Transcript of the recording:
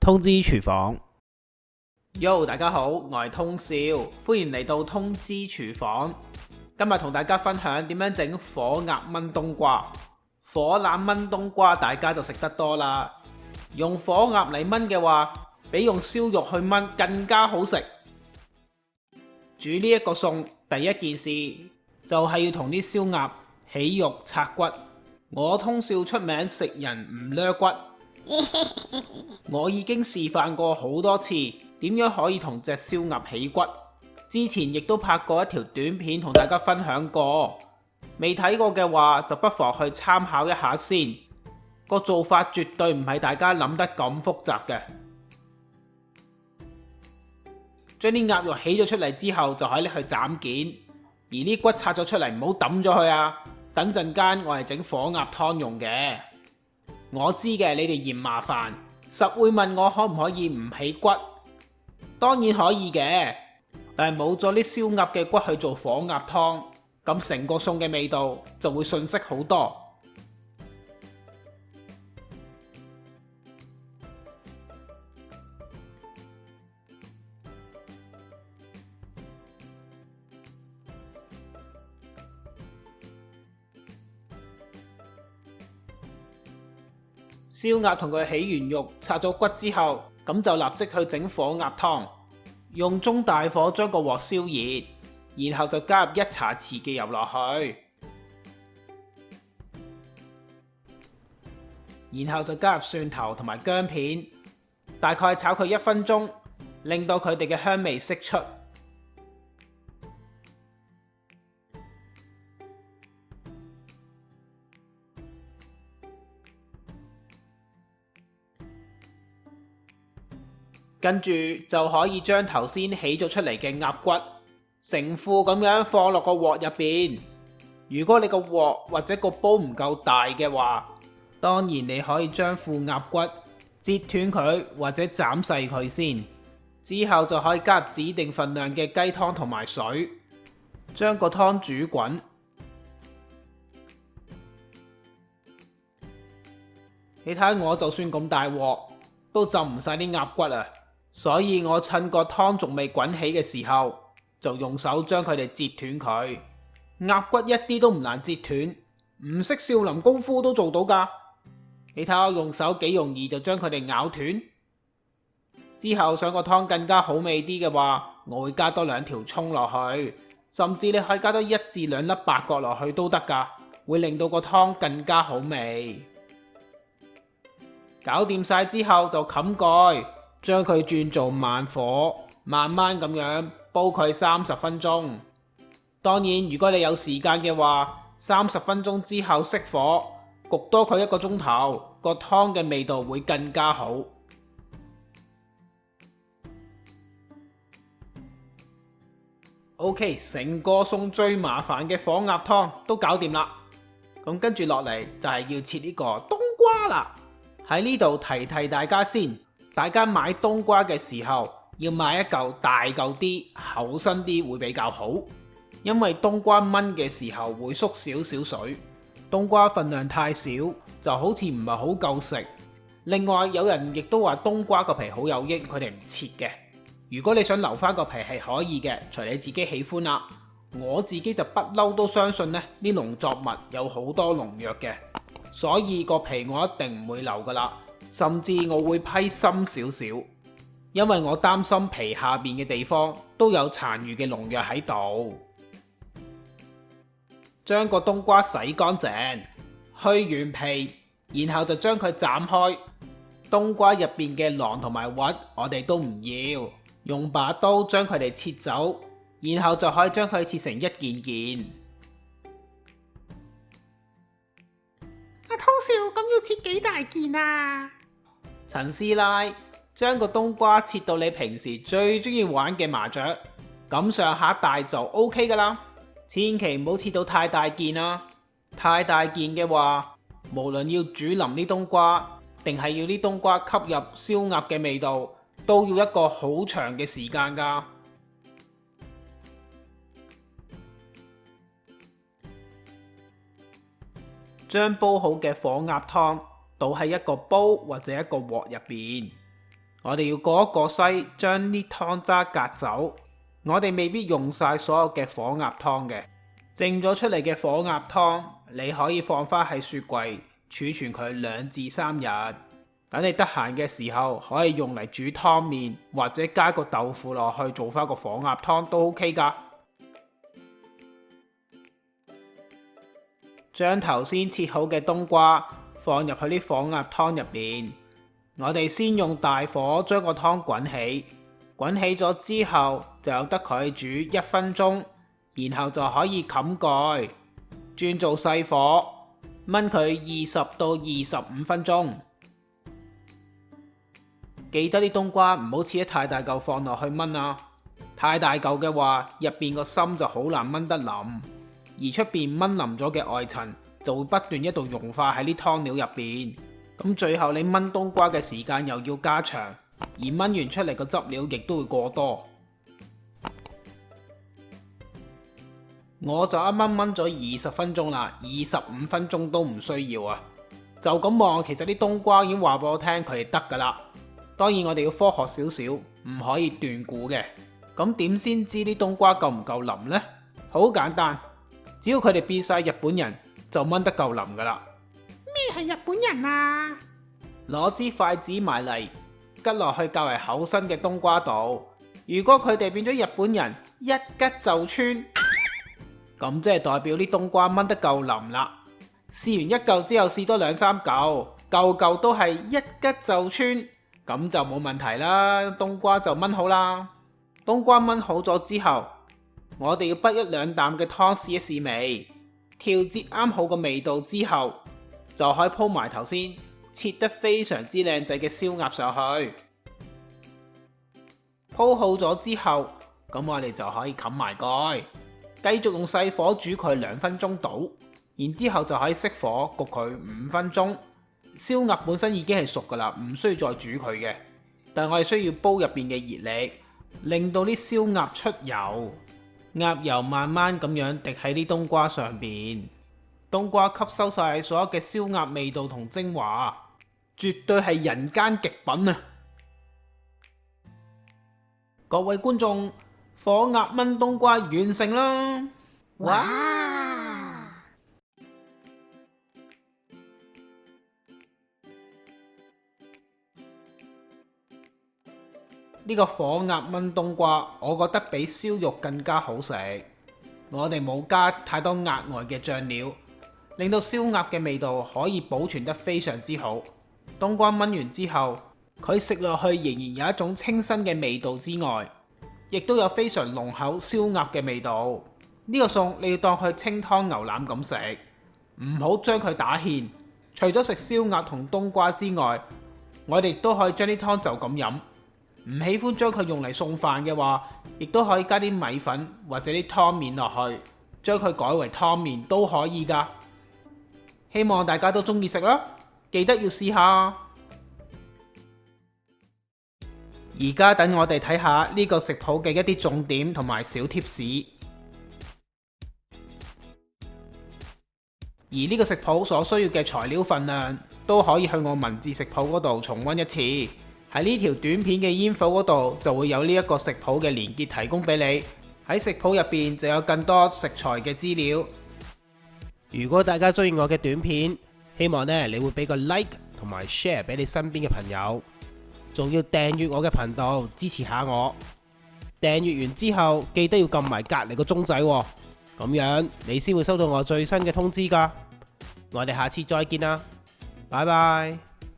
通知廚房。Yo， 大家好，我係通少，歡迎嚟到通知廚房。今日同大家分享點樣整火鴨炆冬瓜。火腩炆冬瓜大家就食得多啦，用火鴨嚟炆嘅話，比用燒肉去炆更加好食。煮呢一個餸，第一件事就係要同啲燒鴨起肉拆骨。我通少出名食人唔掠骨，我已經示範過好多次點樣可以同隻燒鴨起骨。之前亦都拍過一條短片同大家分享過，未睇過嘅話就不妨去參考一下先。個做法絕對唔係大家諗得咁複雜嘅。將啲鴨肉起咗出嚟之後，就可以拎去斬件，而啲骨拆咗出嚟唔好抌咗佢啊！等陣間我係整火鴨湯用嘅。我知嘅，你哋嫌麻煩，實會問我可唔可以唔起骨？當然可以嘅，但係冇咗啲燒鴨嘅骨去做火鴨湯，咁成個餸嘅味道就會遜色好多。燒鴨同佢起完肉，拆咗骨之後，咁就立即去整火鴨湯。用中大火將個鑊燒熱，然後就加入1茶匙嘅油落去，然後就加入蒜頭同埋薑片，大概炒佢1分鐘，令到佢哋嘅香味釋出。跟住就可以將頭先起咗出嚟嘅鴨骨成副咁樣放落個鑊入邊。如果你個鑊或者個煲唔夠大嘅話，當然你可以將副鴨骨截斷佢或者斬細佢先。之後就可以加入指定份量嘅雞湯同埋水，將個湯煮滾。你睇下我就算咁大鑊，都浸唔晒啲鴨骨啊！所以我趁個湯仲未滾起嘅時候，就用手將佢哋截斷佢。鴨骨一啲都唔難截斷，唔識少林功夫都做到㗎。你睇下我用手幾容易就將佢哋咬斷。之後想個湯更加好味啲嘅話，我會加多2條蔥落去，甚至你可以加多1至2粒八角落去都得㗎，會令到個湯更加好味。搞掂晒之後就冚蓋。將佢轉做慢火，慢慢咁樣煲佢30分鐘。當然，如果你有時間嘅話，30分鐘之後熄火，焗多佢1個鐘頭，個湯嘅味道會更加好。OK， 成個餸最麻煩嘅火鴨湯都搞掂啦。咁跟住落嚟就係要切呢個冬瓜啦。喺呢度提大家先。大家買冬瓜嘅時候，要買一嚿大嚿啲、厚身啲會比較好，因為冬瓜炆嘅時候會縮少少水，冬瓜份量太少，就好似唔係好夠食。另外有人亦都話冬瓜個皮好有益，佢哋唔切嘅。如果你想留翻個皮係可以嘅，隨你自己喜歡啦。我自己就不嬲都相信呢啲農作物有好多農藥嘅，所以個皮我一定唔會留噶啦。甚至我會批深少少，因為我擔心皮下邊嘅地方都有殘餘嘅農藥喺度。將個冬瓜洗乾淨，去完皮，然後就將佢斬開。冬瓜入邊嘅囊同埋核我哋都唔要，用把刀將佢哋切走，然後就可以將佢切成一件件。阿通少，咁要切幾大件啊？陳師奶，將個冬瓜切到你平時最中意玩嘅麻雀咁上下大就 OK 噶啦，千祈唔好切到太大件啊！太大件嘅話，無論要煮腍啲冬瓜，定係要啲冬瓜吸入燒鴨嘅味道，都要一個好長嘅時間噶。將煲好嘅火鴨湯倒喺一個煲或者一個鑊入邊，我哋要過一過篩，將啲湯渣隔走。我哋未必用晒所有嘅火鴨湯嘅，剩咗出嚟嘅火鴨湯，你可以放返喺雪櫃儲存佢2至3日。等你得閒嘅時候，可以用嚟煮湯麵，或者加個豆腐落去做返個火鴨湯都 OK 㗎。將頭先切好嘅冬瓜放入去啲火鴨湯入邊，我哋先用大火將個湯滾起，滾起咗之後就由得佢煮1分鐘，然後就可以冚蓋，轉做細火燜佢20到25分鐘。記得啲冬瓜唔好切得太大嚿放落去燜啊！太大嚿嘅話，入邊個心就好難燜得腍，而出邊燜腍咗嘅外層就會不斷一度融化喺啲湯料入邊。咁最後你燜冬瓜嘅時間又要加長，而燜完出嚟個汁料亦都會過多。我就啱啱燜咗20分鐘啦，25分鐘都唔需要啊！就咁望，其實啲冬瓜已經話俾我聽佢哋得噶啦。當然我哋要科學少少，唔可以斷估嘅。咁點先知啲冬瓜夠唔夠腍呢？好簡單，只要佢哋變晒日本人，就燜得夠腍噶啦。咩係日本人啊？攞支筷子埋嚟，拮落去較為厚身嘅冬瓜度。如果佢哋變咗日本人，一拮就穿，咁即係代表啲冬瓜燜得夠腍啦。試完一嚿之後，試多2-3嚿，嚿嚿都係一拮就穿。咁就冇問題啦，冬瓜就燜好啦。冬瓜燜好咗之後，我哋要滗1-2啖嘅湯試一試味，調節啱好個味道之後，就可以鋪埋頭先切得非常之靚仔嘅燒鴨上去。鋪好咗之後，咁我哋就可以冚埋蓋，繼續用細火煮佢2分鐘到，然之後就可以熄火焗佢5分鐘。燒鴨本身已經係熟噶啦，唔需要再煮佢嘅，但我哋需要煲入邊嘅熱力，令到啲燒鴨出油，鴨油慢慢咁樣滴喺啲冬瓜上邊，冬瓜吸收晒所有嘅燒鴨味道同精華，絕對係人間極品啊！各位觀眾，火鴨燜冬瓜完成啦！哇！呢個火鴨燜冬瓜，我覺得比燒肉更加好食。我哋冇加太多額外嘅醬料，令到燒鴨嘅味道可以保存得非常之好。冬瓜燜完之後，佢食落去仍然有一種清新嘅味道之外，亦都有非常濃厚燒鴨嘅味道。呢個餸你要當佢清湯牛腩咁食，唔好將佢打芡。除咗食燒鴨同冬瓜之外，我哋都可以將啲湯就咁飲。唔喜歡將佢用嚟送飯嘅話，亦都可以加啲米粉或者啲湯麵落去，將佢改為湯麵都可以㗎。希望大家都中意食啦，記得要試下。而家等我哋睇下呢個食譜嘅一啲重點同埋小貼士。而呢個食譜所需要嘅材料份量，都可以去我文字食譜嗰度重溫一次。喺呢條短片嘅 info 嗰度就會有呢一個食譜嘅連結提供俾你。喺食譜入邊就有更多食材嘅資料。如果大家中意我嘅短片，希望你會俾個 like 同埋 share 俾你身邊嘅朋友，仲要訂閱我嘅頻道支持下我。訂閱完之後記得要撳埋隔離個鐘仔，咁樣你先會收到我最新嘅通知㗎。我哋下次再見啦，拜拜。